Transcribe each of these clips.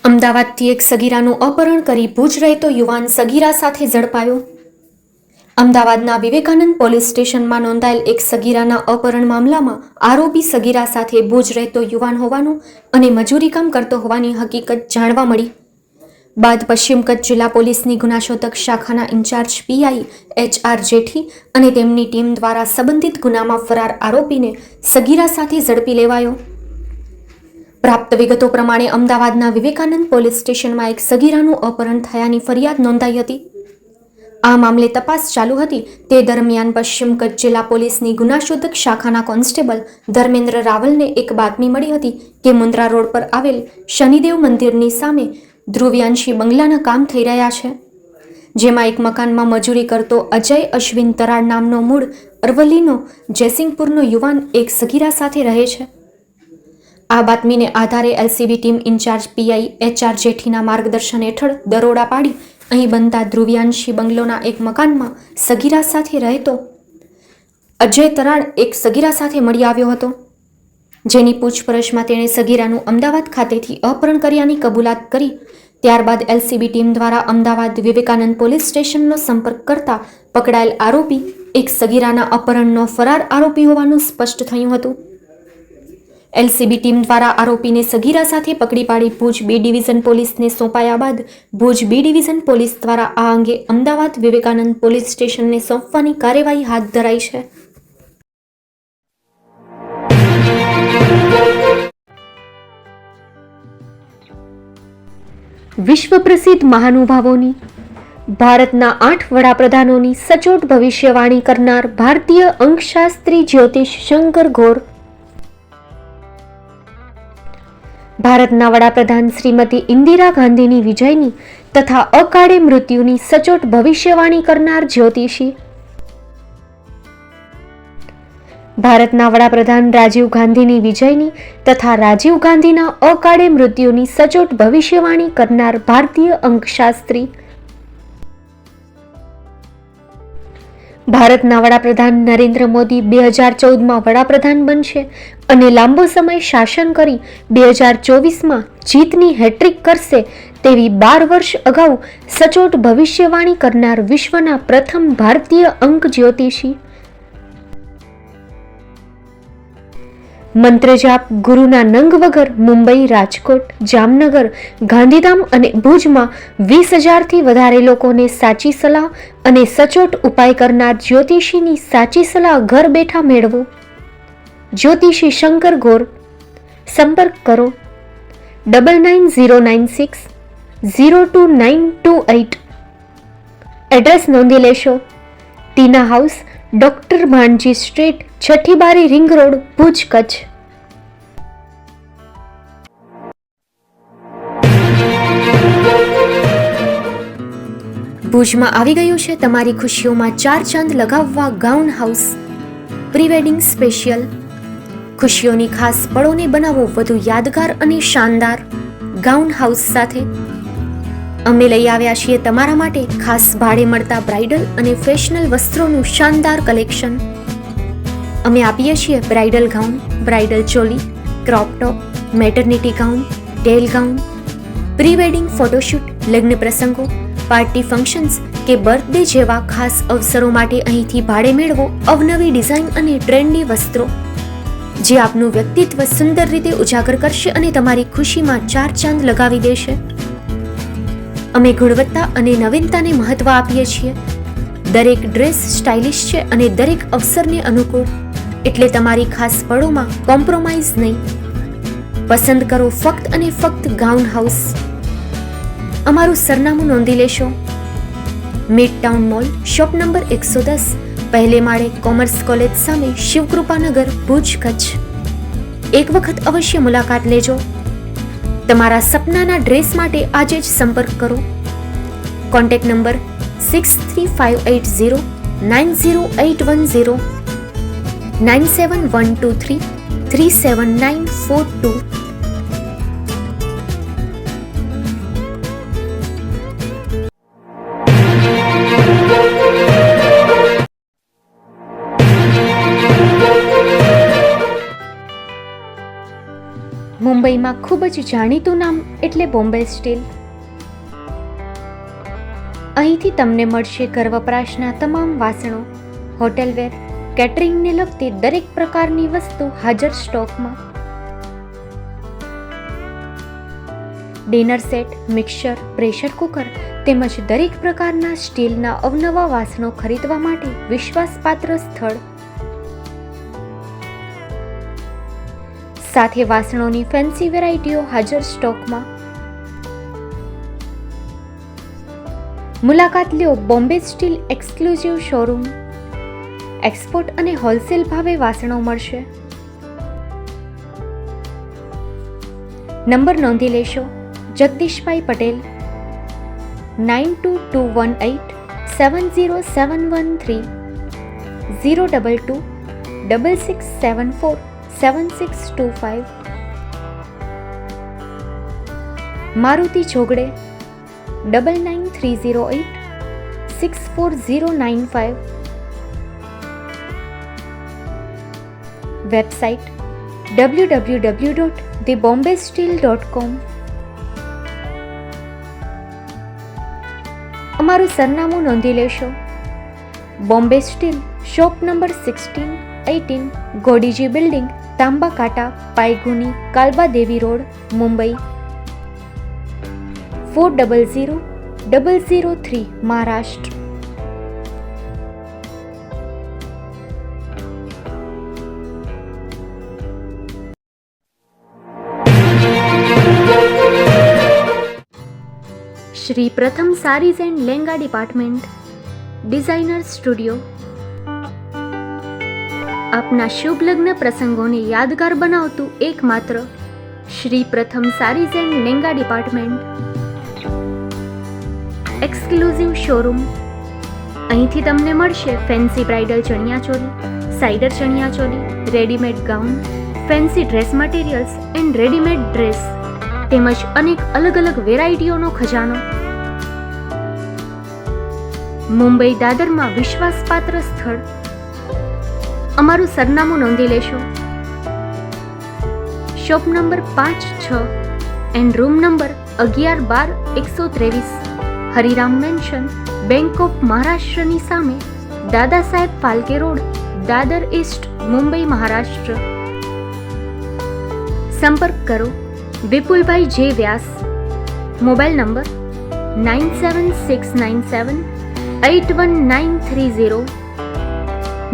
અમદાવાદથી એક સગીરાનું અપહરણ કરી ભુજ રહેતો યુવાન સગીરા સાથે ઝડપાયો. અમદાવાદના વિવેકાનંદ પોલીસ સ્ટેશનમાં નોંધાયેલ એક સગીરાના અપહરણ મામલામાં આરોપી સગીરા સાથે ભુજ રહેતો યુવાન હોવાનું અને મજૂરી કામ કરતો હોવાની હકીકત જાણવા મળી. બાદ પશ્ચિમ કચ્છ જિલ્લા પોલીસની ગુનાશોધક શાખાના ઇન્ચાર્જ પીઆઈ HR જેઠી અને તેમની ટીમ દ્વારા સંબંધિત ગુનામાં ફરાર આરોપીને સગીરા સાથે ઝડપી લેવાયો. પ્રાપ્ત વિગતો પ્રમાણે અમદાવાદના વિવેકાનંદ પોલીસ સ્ટેશનમાં એક સગીરાનું અપહરણ થયાની ફરિયાદ નોંધાઈ હતી. આ મામલે તપાસ ચાલુ હતી તે દરમિયાન પશ્ચિમ કચ્છ જિલ્લા પોલીસની ગુનાશોધક શાખાના કોન્સ્ટેબલ ધર્મેન્દ્ર રાવલને એક બાતમી મળી હતી કે મુન્દ્રા રોડ પર આવેલ શનિદેવ મંદિરની સામે ધ્રુવ્યાંશી બંગલાના કામ થઈ રહ્યા છે, જેમાં એક મકાનમાં મજૂરી કરતો અજય અશ્વિન તરાડ નામનો મૂળ અરવલ્લીનો જયસિંહપુરનો યુવાન એક સગીરા સાથે રહે છે. આ બાતમીને આધારે LCB team incharge PI HR જેઠીના માર્ગદર્શન હેઠળ દરોડા પાડી અહીં બનતા ધ્રુવ્યાંશી બંગલોના એક મકાનમાં સગીરા સાથે રહેતો અજય તરાડ એક સગીરા સાથે મળી આવ્યો હતો, જેની પૂછપરછમાં તેણે સગીરાનું અમદાવાદ ખાતેથી અપહરણ કર્યાની કબૂલાત કરી. ત્યારબાદ LCB ટીમ દ્વારા અમદાવાદ વિવેકાનંદ પોલીસ સ્ટેશનનો સંપર્ક કરતા પકડાયેલ આરોપી એક સગીરાના અપહરણનો ફરાર આરોપી હોવાનું સ્પષ્ટ થયું હતું. LCB ટીમ દ્વારા આરોપીને સગીરા સાથે પકડી પાડી ભુજ B ડિવિઝન પોલીસને સોંપાયા બાદ ભુજ B ડિવિઝન પોલીસ દ્વારા આ અંગે અમદાવાદ વિવેકાનંદ પોલીસ સ્ટેશનને સોંપવાની કાર્યવાહી હાથ ધરાઈ છે. વિશ્વ પ્રસિદ્ધ મહાનુભાવોની ભારતના 8 વડાપ્રધાનોની સચોટ ભવિષ્યવાણી કરનાર ભારતીય અંકશાસ્ત્રી જ્યોતિષ શંકર ઘોર, ભારતના વડાપ્રધાન શ્રીમતી ઇન્દિરા ગાંધીની વિજયની તથા અકાળે મૃત્યુની સચોટ ભવિષ્યવાણી કરનાર જ્યોતિષી, ભારતના વડાપ્રધાન રાજીવ ગાંધીની વિજયની તથા રાજીવ ગાંધીના અકાળે મૃત્યુની સચોટ ભવિષ્યવાણી કરનાર ભારતીય અંકશાસ્ત્રી, ભારતના વડાપ્રધાન નરેન્દ્ર મોદી 2014માં વડાપ્રધાન બનશે અને લાંબો સમય શાસન કરી 2024માં જીતની હેટ્રિક કરશે તેવી 12 વર્ષ અગાઉ સચોટ ભવિષ્યવાણી કરનાર વિશ્વના પ્રથમ ભારતીય અંક જ્યોતિષી, મંત્રજાપ ગુરુના નંગ વગર મુંબઈ, રાજકોટ, જામનગર, ગાંધીધામ અને ભુજમાં 20,000થી વધારે લોકોને સાચી સલાહ અને સચોટ ઉપાય કરનાર જ્યોતિષીની સાચી સલાહ ઘર બેઠા મેળવો. જ્યોતિષી શંકર ઘોર. સંપર્ક કરો 9909602928. એડ્રેસ નોંધી લેશો. ટીના હાઉસ, ડોક્ટર ભાણજી સ્ટ્રીટ, છઠ્ઠી બારી, રિંગ રોડ, ભુજ, કચ્છ. ભુજમાં આવી ગયું છે તમારી ખુશીઓમાં 4 ચાંદ લગાવવા gown house pre wedding special. ખુશીઓની ખાસ પળોને બનાવો વધુ યાદગાર અને શાનદાર ગાઉન હાઉસ સાથે. અમે લઈ આવ્યા છીએ તમારા માટે ખાસ ભાડે મળતા બ્રાઇડલ અને ફેશનલ વસ્ત્રોનું શાનદાર કલેક્શન. અમે આપીએ છીએ bridal gown, bridal choli, crop top, maternity gown, tail gown, pre wedding photoshoot, લગ્ન પ્રસંગો, પાર્ટી ફંક્શન્સ કે બર્થડે જેવા ખાસ અવસરો માટે અહીંથી ભાડે મેળવો અવનવી ડિઝાઇન અને ટ્રેન્ડી વસ્ત્રો, જે આપનું વ્યક્તિત્વ સુંદર રીતે ઉજાગર કરશે અને તમારી ખુશીમાં 4 ચાંદ લગાવી દેશે. અમે ગુણવત્તા અને નવીનતાને મહત્વ આપીએ છીએ. દરેક ડ્રેસ સ્ટાઇલિશ છે અને દરેક અવસરને અનુકૂળ, એટલે તમારી ખાસ પળોમાં કોમ્પ્રોમાઇઝ નહીં. પસંદ કરો ફક્ત અને ફક્ત ગાઉન હાઉસ. અમારું સરનામું નોંધી લેશો. Mid town mall, shop number 110, પહેલે માળે, કોમર્સ કોલેજ સામે, શિવકૃપાનગર, ભુજ, કચ્છ. એક વખત અવશ્ય મુલાકાત લેજો. તમારા સપનાના ડ્રેસ માટે આજે જ સંપર્ક કરો. Contact number 6358090810, 9712337942. મુંબઈમાં ખૂબ જ જાણીતું નામ એટલે બોમ્બે સ્ટીલ. અહીંથી તમને મળશે ઘર વપરાશના તમામ વાસણો, હોટેલવેર, કેટરિંગને લગતી દરેક પ્રકારની વસ્તુ હાજર સ્ટોકમાં. Dinner set, mixer, pressure cooker તેમજ દરેક પ્રકારના સ્ટીલના અવનવા વાસણો ખરીદવા માટે વિશ્વાસપાત્ર સ્થળ. સાથે વાસણોની ફેન્સી વેરાયટીઓ હાજર સ્ટોકમાં. મુલાકાત લ્યો Bombay steel exclusive showroom. Export અને હોલસેલ ભાવે વાસણો મળશે. નંબર નોંધી લેશો: જગદીશભાઈ પટેલ, 9221870713, 02266747625. મારુતિ જોગડે, 9930864095. Website www.thebombasteel.com. અમારું સરનામું નોંધી લેશો: Bombay steel, shop number 16-18, Godiji building, Tamba Kanta, Pydhonie, Kalba Devi road, Mumbai 400003, Maharashtra. Shri Pratham sarees and langa department, designer studio. આપના શુભ લગ્ન પ્રસંગોને યાદગાર બનાવતું એકમાત્ર Shri Pratham sarees and langa department exclusive showroom. અહીંથી તમને મળશે fancy bridal chaniya choli, cider chaniya choli, readymade gown, fancy dress materials and readymade dress તેમજ અનેક અલગ અલગ વેરાયટીઓનો ખજાનો. મુંબઈ દાદરમાં વિશ્વાસપાત્ર સ્થળ. અમારું સરનામું નોંધી લેશો: shop number 5-6 and room number 11-12-123, Hariram mansion, bank of મહારાષ્ટ્રની સામે, દાદા સાહેબ ફાલ્કે રોડ, દાદર ઈસ્ટ, મુંબઈ, મહારાષ્ટ્ર. સંપર્ક કરો વિપુલભાઈ જે વ્યાસ. Mobile number 9769781930,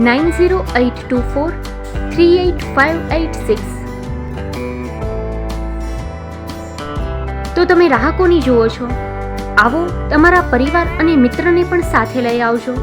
9082438586. તો તમે રાહ કોની જુઓ છો? આવો, તમારા પરિવાર અને મિત્રને પણ સાથે લઈ આવજો.